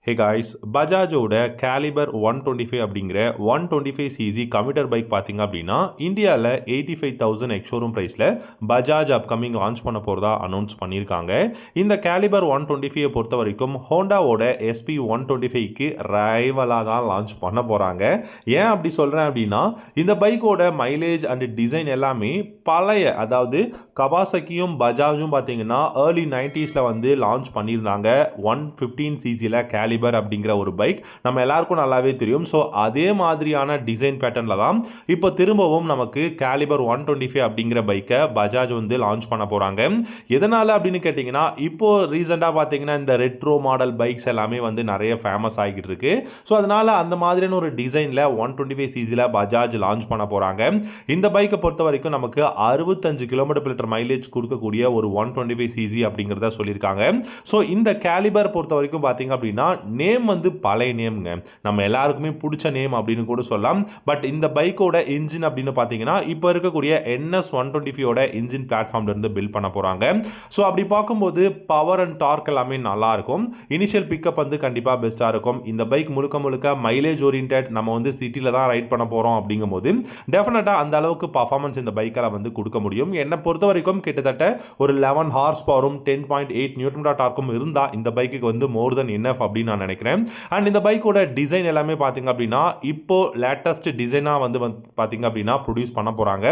Hey guys, பஜாஜோட calibre 125 அப்படிங்கிற 125cc computer bike பார்த்தீங்க அப்படின்னா இந்தியாவில் 85,000 எக்ஷோரூம் ப்ரைஸில் பஜாஜ் அப்கமிங் லான்ச் பண்ண போகிறதா அனௌன்ஸ் பண்ணியிருக்காங்க. இந்த கேலிபர் 125 பொறுத்த வரைக்கும் ஹோண்டாவோட SP 125க்கு ரைவலாக தான் லான்ச் பண்ண போகிறாங்க. ஏன் அப்படி சொல்கிறேன் அப்படின்னா இந்த பைக்கோட மைலேஜ் அண்ட் டிசைன் எல்லாமே பழைய, அதாவது கவாசக்கியும் பஜாஜும் பார்த்தீங்கன்னா ஏர்லி 90s வந்து லான்ச் பண்ணியிருந்தாங்க. 115cc கேலிபர் அப்படிங்கிற ஒரு பைக் நம்ம எல்லாருக்கும் நல்லாவே தெரியும். ஸோ அதே மாதிரியான டிசைன் பேட்டர்னில் தான் இப்போ திரும்பவும் நமக்கு கேலிபர் 125 அப்படிங்கிற பைக்கை பஜாஜ் வந்து லான்ச் பண்ண போகிறாங்க. எதனால் அப்படின்னு கேட்டிங்கன்னா, இப்போ ரீசெண்டாக பார்த்தீங்கன்னா இந்த ரெட்ரோ மாடல் பைக்ஸ் எல்லாமே வந்து நிறைய ஃபேமஸ் ஆகிட்டு இருக்கு. ஸோ அதனால் அந்த மாதிரியான ஒரு டிசைனில் 125cc பஜாஜ் லான்ச் பண்ண போகிறாங்க. இந்த பைக்கை பொறுத்த வரைக்கும் நமக்கு 65 km/லிட்டர் மைலேஜ் கொடுக்கக்கூடிய ஒரு 125cc அப்படிங்கிறத சொல்லியிருக்காங்க. ஸோ இந்த கேலிபர் பொறுத்த வரைக்கும் பார்த்தீங்க அப்படின்னா நேம் வந்து பழைய நேம்ங்க, நம்ம எல்லாருக்குமே பிடிச்ச நேம் அப்படின்னு கூட சொல்லலாம். பட் இந்த பைக்கோட இன்ஜின் அப்படின்னு பார்த்தீங்கன்னா இப்போ இருக்கக்கூடிய NS 125 இன்ஜின் பிளாட்ஃபார்ம்ல இருந்து பில்ட் பண்ண போறாங்க. ஸோ அப்படி பார்க்கும்போது பவர் அண்ட் டார்க் எல்லாமே நல்லா இருக்கும். இனிஷியல் பிக்கப் வந்து கண்டிப்பாக பெஸ்ட்டாக இருக்கும். இந்த பைக் முழுக்க முழுக்க மைலேஜ் ஓரியன்ட், நம்ம வந்து சிட்டியில் தான் ரைட் பண்ண போகிறோம் அப்படிங்கும்போது டெஃபினட்டாக அந்த அளவுக்கு பர்ஃபார்மன்ஸ் இந்த பைக்கால் வந்து கொடுக்க முடியும். என்னை பொறுத்த வரைக்கும் கிட்டத்தட்ட ஒரு 11 ஹார்ஸ் பவரும் 10.8 நியூட்டன் டார்க்கும் இருந்தால் இந்த பைக்குக்கு வந்து மோர் தென் இனஃப் அப்படின்னு நான் நினைக்கிறேன். அண்ட் இந்த பைக்கோட டிசைன் எல்லாமே பார்த்தீங்க அப்படின்னா இப்போ லேட்டஸ்ட் டிசைனாக வந்து பார்த்தீங்க அப்படின்னா ப்ரொடியூஸ் பண்ண போகிறாங்க.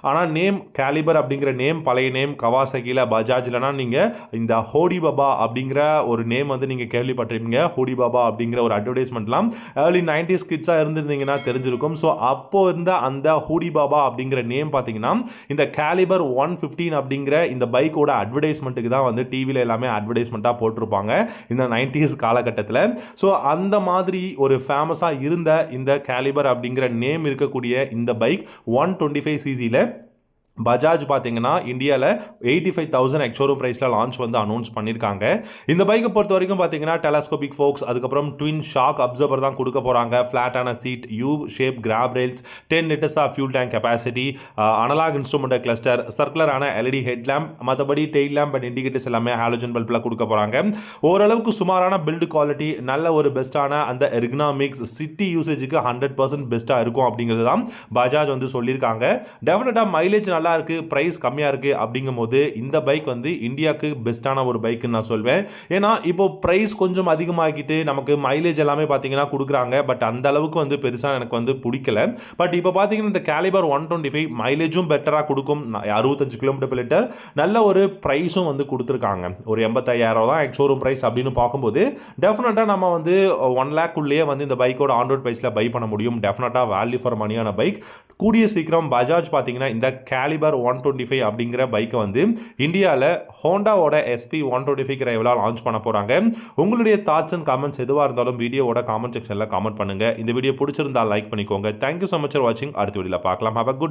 ஆனால் நேம் கேலிபர் அப்படிங்கிற நேம் பழைய நேம். கவாசகியில் பஜாஜ்லனா நீங்கள் இந்த ஹோடி பாபா அப்படிங்கிற ஒரு நேம் வந்து நீங்கள் கேள்விப்பட்டிருப்பீங்க. ஹோடி பாபா அப்படிங்கிற ஒரு அட்வர்டைஸ்மெண்ட்லாம் ஏர்லி 90s கிட்ஸாக இருந்திருந்தீங்கன்னா தெரிஞ்சிருக்கும். ஸோ அப்போ இருந்த அந்த ஹோடி பாபா அப்படிங்கிற நேம் பார்த்தீங்கன்னா இந்த கேலிபர் 115 அப்படிங்கிற இந்த பைக்கோட அட்வர்டைஸ்மெண்ட்டுக்கு தான் வந்து டிவியில் எல்லாமே அட்வர்டைஸ்மெண்ட்டாக போட்டிருப்பாங்க இந்த 90s காலகட்டத்தில். ஸோ அந்த மாதிரி ஒரு ஃபேமஸாக இருந்த இந்த கேலிபர் அப்படிங்கிற நேம் இருக்கக்கூடிய இந்த பைக் 125cc பஜாஜ் பார்த்தீங்கன்னா இந்தியாவில் 85,000 எக்ஷோரூம் ப்ரைஸில் லான்ச் வந்து அனௌன்ஸ் பண்ணியிருக்காங்க. இந்த பைக்கை பொறுத்த வரைக்கும் பார்த்தீங்கன்னா டெலஸ்கோபிக் ஃபோக்ஸ், அதுக்கப்புறம் ட்வின் ஷாக் அப்சர்வர் தான் கொடுக்க போகிறாங்க. ஃப்ளாட்டான seat, U shape grab rails, 10 liters of fuel tank capacity, analogue instrument cluster, சர்க்குலரான LED ஹெட் லேம்ப், மற்றபடி டெயில் லேம்ப் அண்ட் இண்டிகேட்டர்ஸ் எல்லாமே ஹாலோஜன் பல்பில் கொடுக்க போகிறாங்க. ஓரளவுக்கு சுமாரான பில்டு குவாலிட்டி, நல்ல ஒரு பெஸ்ட்டான அந்த எர்கனாமிக்ஸ், சிட்டி யூசேஜுக்கு 100% பெஸ்ட்டாக இருக்கும் அப்படிங்கிறது தான் பஜாஜ் வந்து சொல்லியிருக்காங்க. டெஃபினட்டாக மைலேஜ் நல்லா இருக்கு, பிரைஸ் கம்மியா இருக்கு அப்படிங்கும்போது இந்த பைக் வந்து இந்தியாவுக்கு பெஸ்ட்டான ஒரு பைக்குன்னு நான் சொல்வேன். ஏன்னா இப்போ பிரைஸ் கொஞ்சம் அதிகமாகிட்டு நமக்கு மைலேஜ் எல்லாமே பார்த்தீங்கன்னா கொடுக்குறாங்க. பட் அந்த அளவுக்கு வந்து பெருசாக எனக்கு வந்து பிடிக்கல. பட் இப்போ பார்த்தீங்கன்னா இந்த கேலிபர் 125 மைலேஜும் பெட்டராக கொடுக்கும். 65 km/லிட்டர் நல்ல ஒரு ப்ரைஸும் வந்து கொடுத்துருக்காங்க. ஒரு 85,000 தான் எக்ஷோரூம் ப்ரைஸ் அப்படின்னு பார்க்கும்போது டெஃபினட்டாக நம்ம வந்து 1 lakhக்குள்ளேயே வந்து இந்த பைக்கோட ஆன் ரோட் ப்ரைஸில் பை பண்ண முடியும். டெஃபினட்டாக வேல்யூ ஃபார் மணியான பைக். கூடிய சீக்கிரம் பஜாஜ் பார்த்தீங்கன்னா இந்த கேலிபர் 125 அப்படிங்கிற பைக்கை வந்து இந்தியாவில் ஹோண்டாவோட SP 125 ரைவலாக லான்ச் பண்ண போகிறாங்க. உங்களுடைய தாட்ஸ் அண்ட் கமெண்ட்ஸ் எதுவாக இருந்தாலும் வீடியோவோட காமெண்ட் செக்ஷனில் காமெண்ட் பண்ணுங்கள். இந்த வீடியோ பிடிச்சிருந்தால் லைக் பண்ணிக்கோங்க. தேங்க்யூ ஸோ மச் ஃபார் வாட்சிங். அடுத்த வீடியோவில் பார்க்கலாம். Have a good